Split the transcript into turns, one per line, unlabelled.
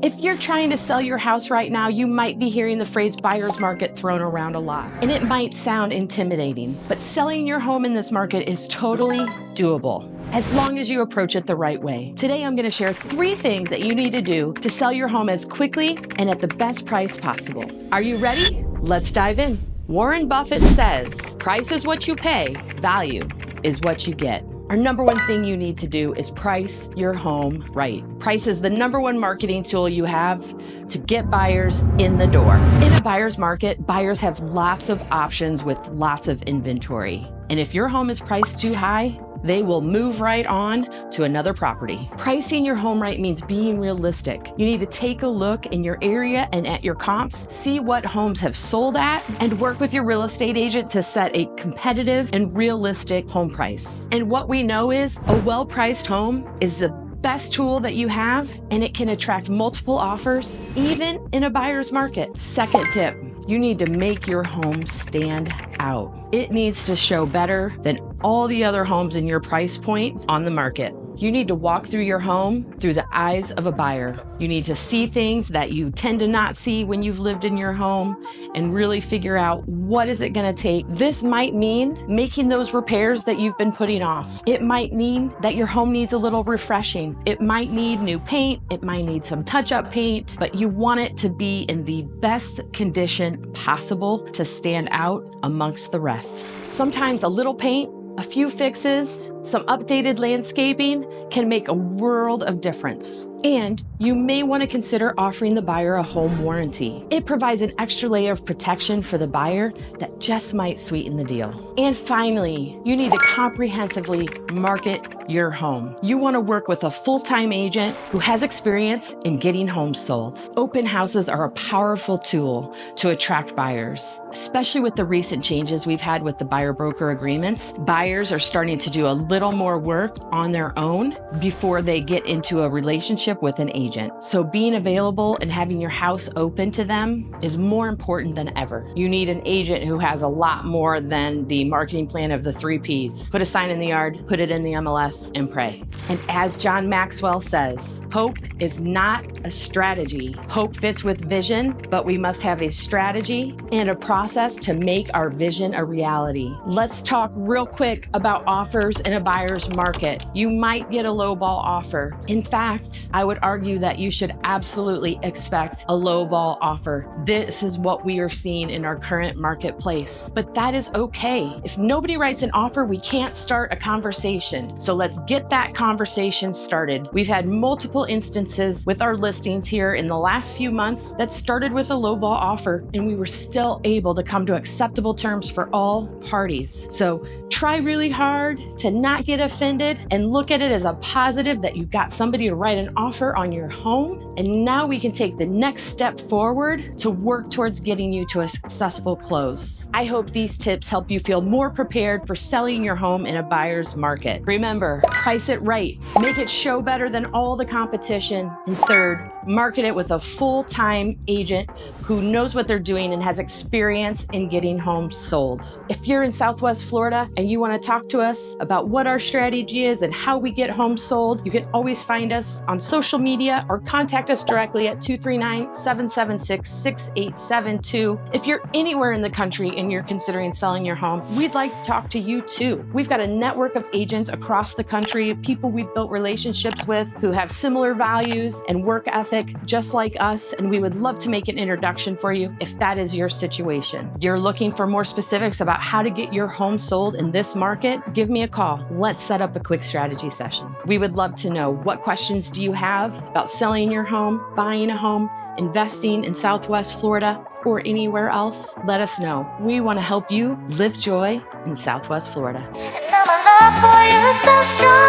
If you're trying to sell your house right now, you might be hearing the phrase buyer's market thrown around a lot, and it might sound intimidating, but selling your home in this market is totally doable, as long as you approach it the right way. Today, I'm going to share 3 things that you need to do to sell your home as quickly and at the best price possible. Are you ready? Let's dive in. Warren Buffett says, price is what you pay, value is what you get. Our number one thing you need to do is price your home right. Price is the number one marketing tool you have to get buyers in the door. In a buyer's market, buyers have lots of options with lots of inventory. And if your home is priced too high, they will move right on to another property. Pricing your home right means being realistic. You need to take a look in your area and at your comps, see what homes have sold at, and work with your real estate agent to set a competitive and realistic home price. And what we know is a well-priced home is the best tool that you have, and it can attract multiple offers, even in a buyer's market. Second tip, you need to make your home stand out. It needs to show better than all the other homes in your price point on the market. You need to walk through your home through the eyes of a buyer. You need to see things that you tend to not see when you've lived in your home and really figure out what is it going to take. This might mean making those repairs that you've been putting off. It might mean that your home needs a little refreshing. It might need new paint. It might need some touch-up paint, but you want it to be in the best condition possible to stand out amongst the rest. Sometimes a little paint, a few fixes, some updated landscaping can make a world of difference. And you may want to consider offering the buyer a home warranty. It provides an extra layer of protection for the buyer that just might sweeten the deal. And finally, you need to comprehensively market your home. You want to work with a full-time agent who has experience in getting homes sold. Open houses are a powerful tool to attract buyers, especially with the recent changes we've had with the buyer-broker agreements. Buyers are starting to do a little more work on their own before they get into a relationship with an agent. So being available and having your house open to them is more important than ever. You need an agent who has a lot more than the marketing plan of the 3 Ps. Put a sign in the yard, put it in the MLS, and pray. And as John Maxwell says, hope is not a strategy. Hope fits with vision, but we must have a strategy and a process to make our vision a reality. Let's talk real quick about offers in a buyer's market. You might get a lowball offer. In fact, I would argue that you should absolutely expect a lowball offer. This is what we are seeing in our current marketplace. But that is okay. If nobody writes an offer, we can't start a conversation. So let's get that conversation started. We've had multiple instances with our listings here in the last few months that started with a lowball offer, and we were still able to come to acceptable terms for all parties. So try really hard to not get offended and look at it as a positive that you've got somebody to write an offer on your home. And now we can take the next step forward to work towards getting you to a successful close. I hope these tips help you feel more prepared for selling your home in a buyer's market. Remember, price it right, make it show better than all the competition. And third, market it with a full-time agent who knows what they're doing and has experience in getting homes sold. If you're in Southwest Florida and you want to talk to us about what our strategy is and how we get homes sold, you can always find us on social media or contact us directly at 239-776-6872. If you're anywhere in the country and you're considering selling your home, we'd like to talk to you too. We've got a network of agents across the country, people we've built relationships with who have similar values and work ethic just like us, and we would love to make an introduction for you if that is your situation. You're looking for more specifics about how to get your home sold in this market? Give me a call. Let's set up a quick strategy session. We would love to know, what questions do you have about selling your home, buying a home, investing in Southwest Florida, or anywhere else? Let us know. We want to help you live joy in Southwest Florida.
And now my love for you is so strong.